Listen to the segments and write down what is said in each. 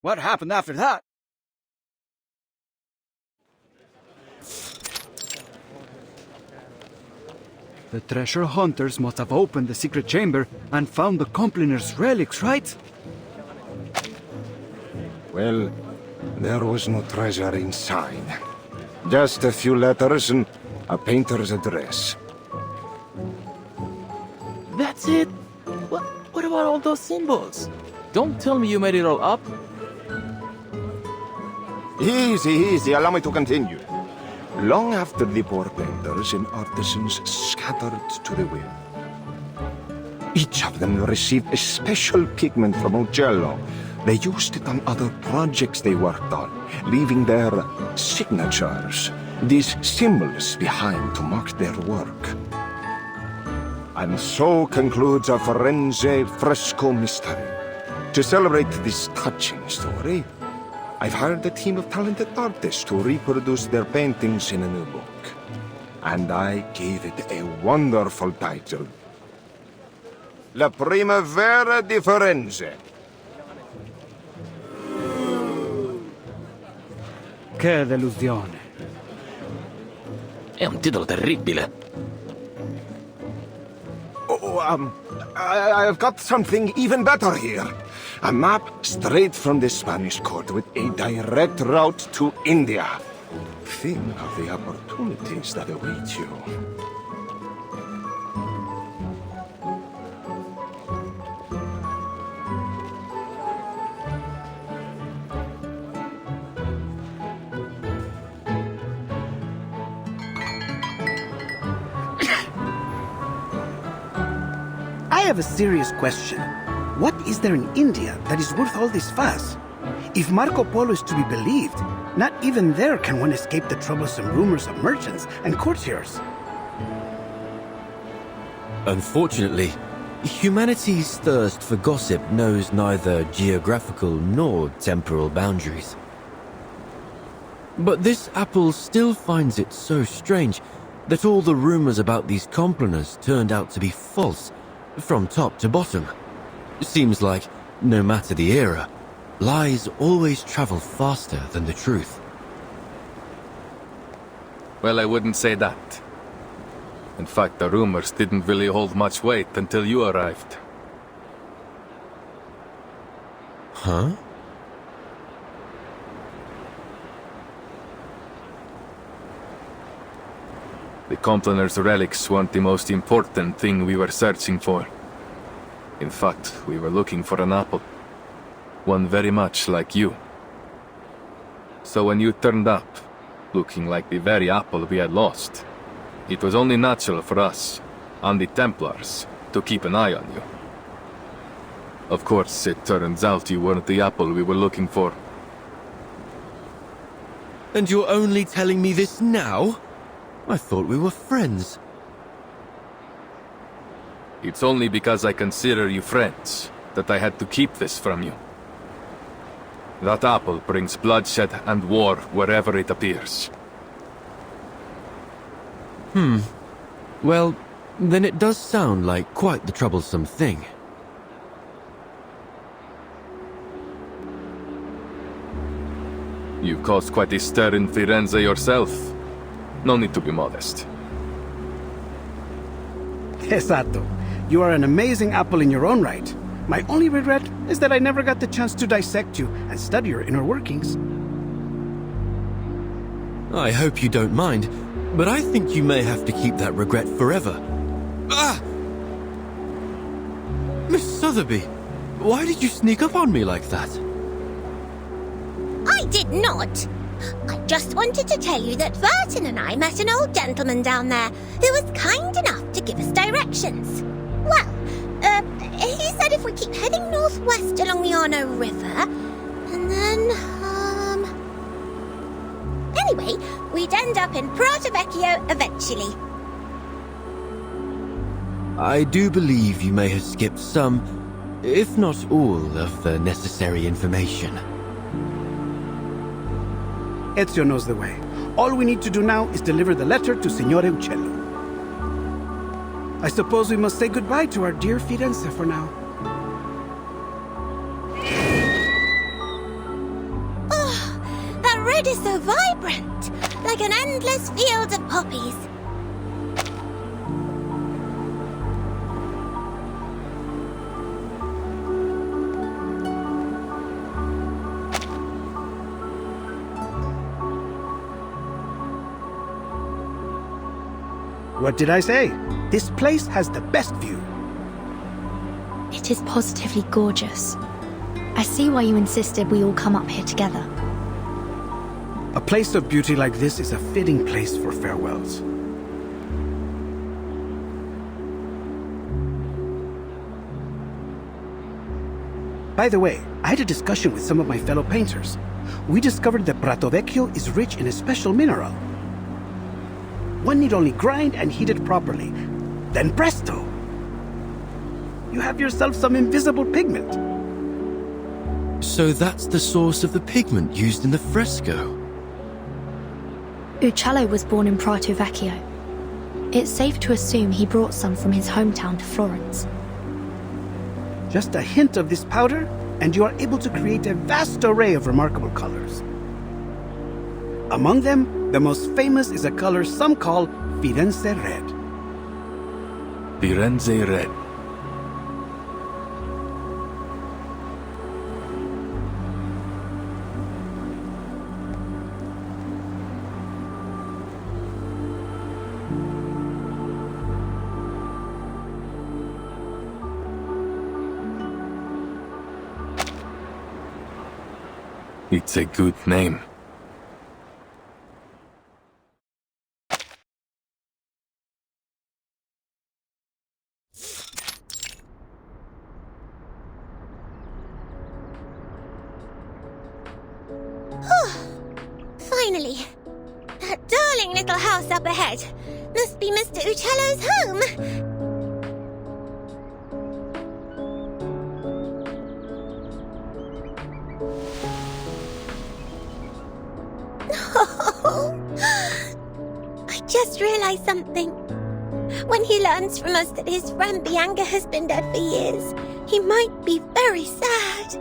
What happened after that? The treasure hunters must have opened the secret chamber and found the Compliner's relics, right? Well, there was no treasure inside. Just a few letters and a painter's address. That's it? What about all those symbols? Don't tell me you made it all up. Easy, allow me to continue. Long after the poor painters and artisans scattered to the wind, each of them received a special pigment from Ugello. They used it on other projects they worked on, leaving their signatures, these symbols behind to mark their work. And so concludes a Firenze fresco mystery. To celebrate this touching story, I've hired a team of talented artists to reproduce their paintings in a new book. And I gave it a wonderful title. La Primavera di Firenze. Che delusione. È un titolo terribile. I've got something even better here. A map straight from the Spanish court with a direct route to India. Think of the opportunities that await you. I have a serious question. What is there in India that is worth all this fuss? If Marco Polo is to be believed, not even there can one escape the troublesome rumors of merchants and courtiers. Unfortunately, humanity's thirst for gossip knows neither geographical nor temporal boundaries. But this apple still finds it so strange that all the rumors about these Compliners turned out to be false, from top to bottom. Seems like, no matter the era, lies always travel faster than the truth. Well, I wouldn't say that. In fact, the rumors didn't really hold much weight until you arrived. Huh? The Compliner's relics weren't the most important thing we were searching for. In fact, we were looking for an apple. One very much like you. So when you turned up, looking like the very apple we had lost, it was only natural for us, and the Templars, to keep an eye on you. Of course, it turns out you weren't the apple we were looking for. And you're only telling me this now? I thought we were friends. It's only because I consider you friends that I had to keep this from you. That apple brings bloodshed and war wherever it appears. Well, then it does sound like quite the troublesome thing. You've caused quite a stir in Firenze yourself. No need to be modest. Esatto. You are an amazing apple in your own right. My only regret is that I never got the chance to dissect you and study your inner workings. I hope you don't mind, but I think you may have to keep that regret forever. Ah! Miss Sotheby, why did you sneak up on me like that? I did not. I just wanted to tell you that Vertin and I met an old gentleman down there who was kind enough to give us directions. Well, he said if we keep heading northwest along the Arno River, and then, anyway, we'd end up in Prato Vecchio eventually. I do believe you may have skipped some if not all, of the necessary information. Ezio knows the way. All we need to do now is deliver the letter to Signore Uccello. I suppose we must say goodbye to our dear Firenze for now. Oh, that red is so vibrant, like an endless field of poppies. What did I say? This place has the best view. It is positively gorgeous. I see why you insisted we all come up here together. A place of beauty like this is a fitting place for farewells. By the way, I had a discussion with some of my fellow painters. We discovered that Prato Vecchio is rich in a special mineral. One need only grind and heat it properly. Then presto! You have yourself some invisible pigment. So that's the source of the pigment used in the fresco. Uccello was born in Prato Vecchio. It's safe to assume he brought some from his hometown to Florence. Just a hint of this powder, and you are able to create a vast array of remarkable colors. Among them, the most famous is a color some call Firenze Red. Firenze Red. It's a good name. Finally. That darling little house up ahead. Must be Mr. Uccello's home. I just realized something. When he learns from us that his friend Bianca has been dead for years, he might be very sad.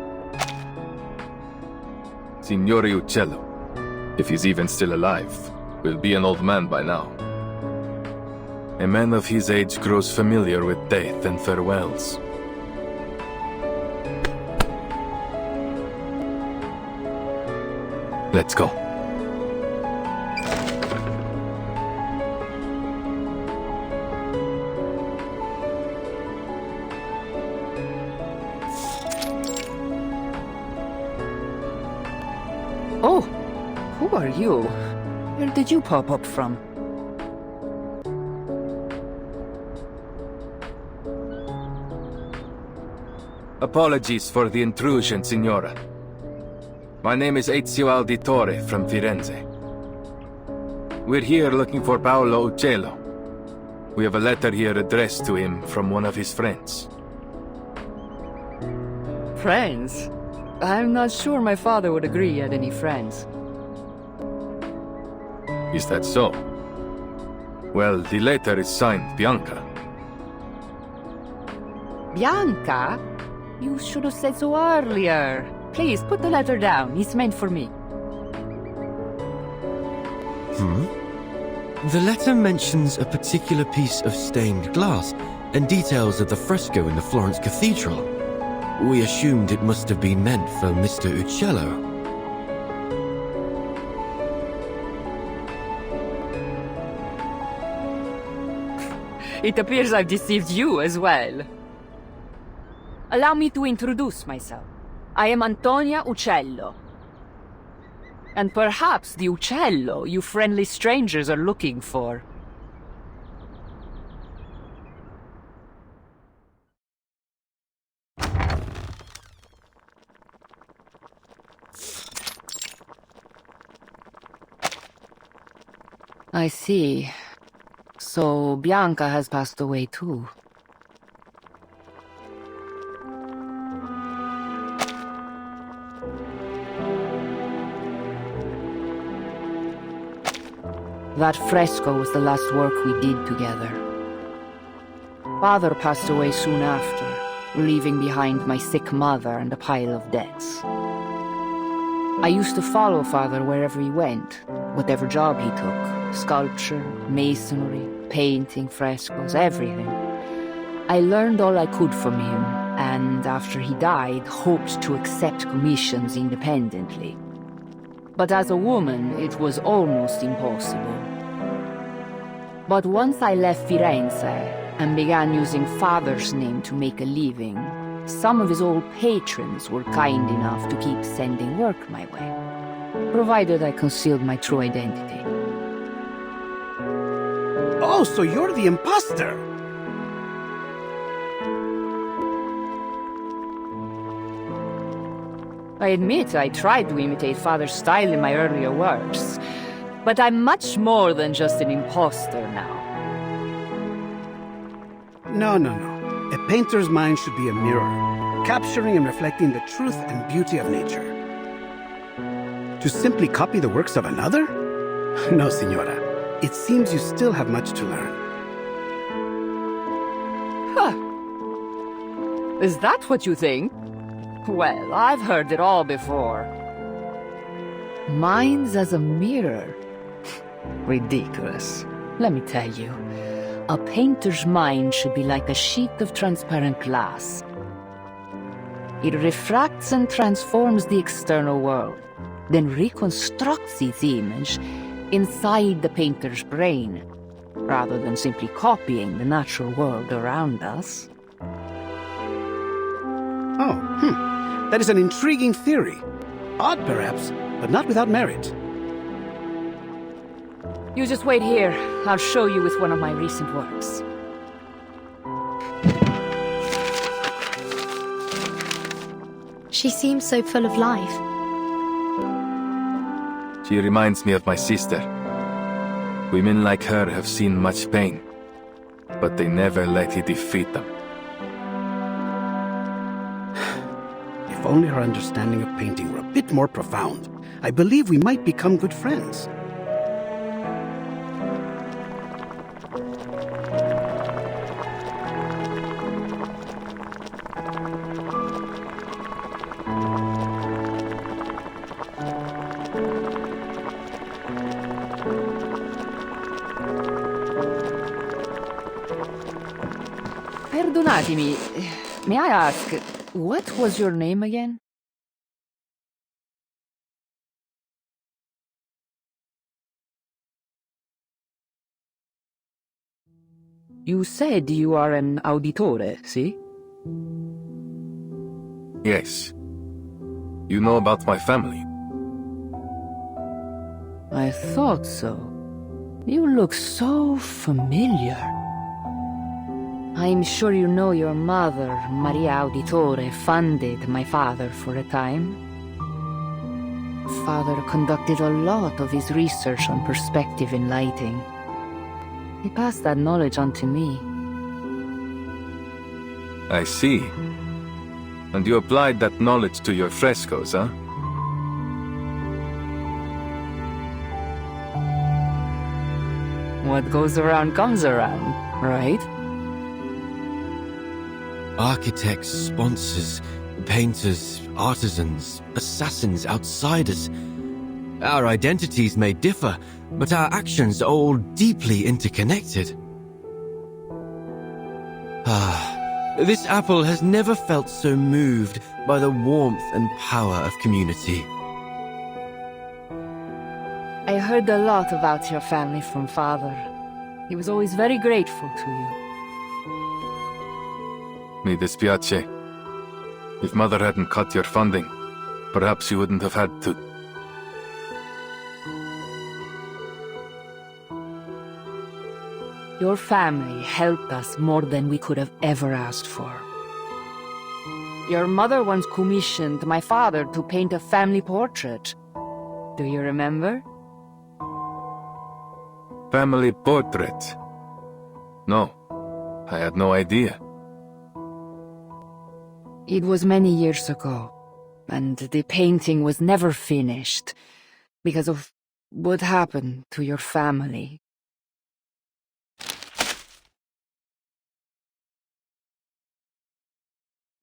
Signore Uccello, if he's even still alive, will be an old man by now. A man of his age grows familiar with death and farewells. Let's go. Oh, who are you? Where did you pop up from? Apologies for the intrusion, Signora. My name is Ezio Auditore from Firenze. We're here looking for Paolo Uccello. We have a letter here addressed to him from one of his friends. Friends? I'm not sure my father would agree he had any friends. Is that so? Well, the letter is signed Bianca. Bianca? You should have said so earlier. Please, put the letter down. It's meant for me. The letter mentions a particular piece of stained glass and details of the fresco in the Florence Cathedral. We assumed it must have been meant for Mr. Uccello. It appears I've deceived you as well. Allow me to introduce myself. I am Antonia Uccello. And perhaps the Uccello you friendly strangers are looking for. I see. So Bianca has passed away too. That fresco was the last work we did together. Father passed away soon after, leaving behind my sick mother and a pile of debts. I used to follow Father wherever he went, whatever job he took. Sculpture, masonry, painting, frescoes, everything. I learned all I could from him, and after he died, hoped to accept commissions independently. But as a woman, it was almost impossible. But once I left Firenze and began using Father's name to make a living, some of his old patrons were kind enough to keep sending work my way, provided I concealed my true identity. Oh, so you're the imposter! I admit I tried to imitate Father's style in my earlier works, but I'm much more than just an imposter now. No. A painter's mind should be a mirror, capturing and reflecting the truth and beauty of nature. To simply copy the works of another? No, Signora. It seems you still have much to learn. Huh. Is that what you think? Well, I've heard it all before. Mine's as a mirror. Ridiculous. Let me tell you, a painter's mind should be like a sheet of transparent glass. It refracts and transforms the external world, then reconstructs its image inside the painter's brain, rather than simply copying the natural world around us. That is an intriguing theory. Odd, perhaps, but not without merit. You just wait here. I'll show you with one of my recent works. She seems so full of life. She reminds me of my sister. Women like her have seen much pain, but they never let it defeat them. If only her understanding of painting were a bit more profound, I believe we might become good friends. Perdonatemi, may I ask, what was your name again? You said you are an auditore, see? Yes. You know about my family? I thought so. You look so familiar. I'm sure you know your mother, Maria Auditore, funded my father for a time. Father conducted a lot of his research on perspective in lighting. He passed that knowledge on to me. I see. And you applied that knowledge to your frescoes, huh? What goes around comes around, right? Architects, sponsors, painters, artisans, assassins, outsiders. Our identities may differ, but our actions are all deeply interconnected. This apple has never felt so moved by the warmth and power of community. I heard a lot about your family from Father. He was always very grateful to you. Mi dispiace. If Mother hadn't cut your funding, perhaps you wouldn't have had to. Your family helped us more than we could have ever asked for. Your mother once commissioned my father to paint a family portrait. Do you remember? Family portrait? No, I had no idea. It was many years ago, and the painting was never finished because of, What happened to your family?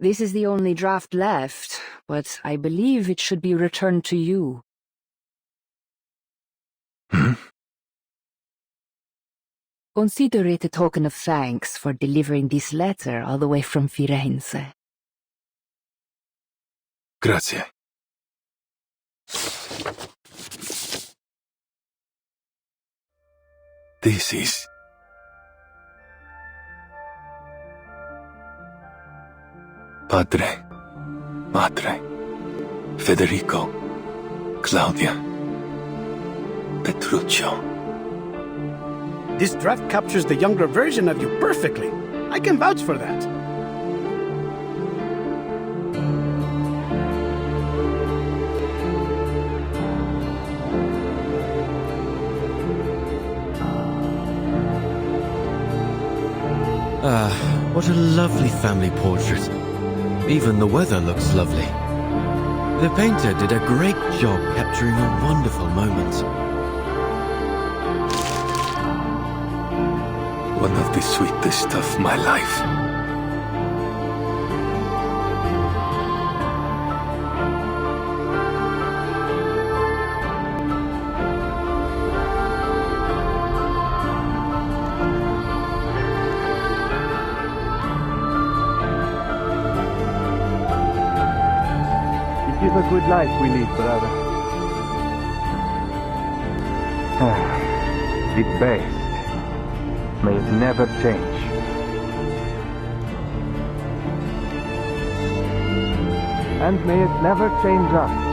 This is the only draft left, but I believe it should be returned to you. Consider it a token of thanks for delivering this letter all the way from Firenze. Grazie. This is... Padre, Madre, Federico, Claudia, Petruccio. This draft captures the younger version of you perfectly. I can vouch for that. What a lovely family portrait. Even the weather looks lovely. The painter did a great job capturing a wonderful moment. One of the sweetest of my life. It is a good life we lead, brother. The best. May it never change. And may it never change us.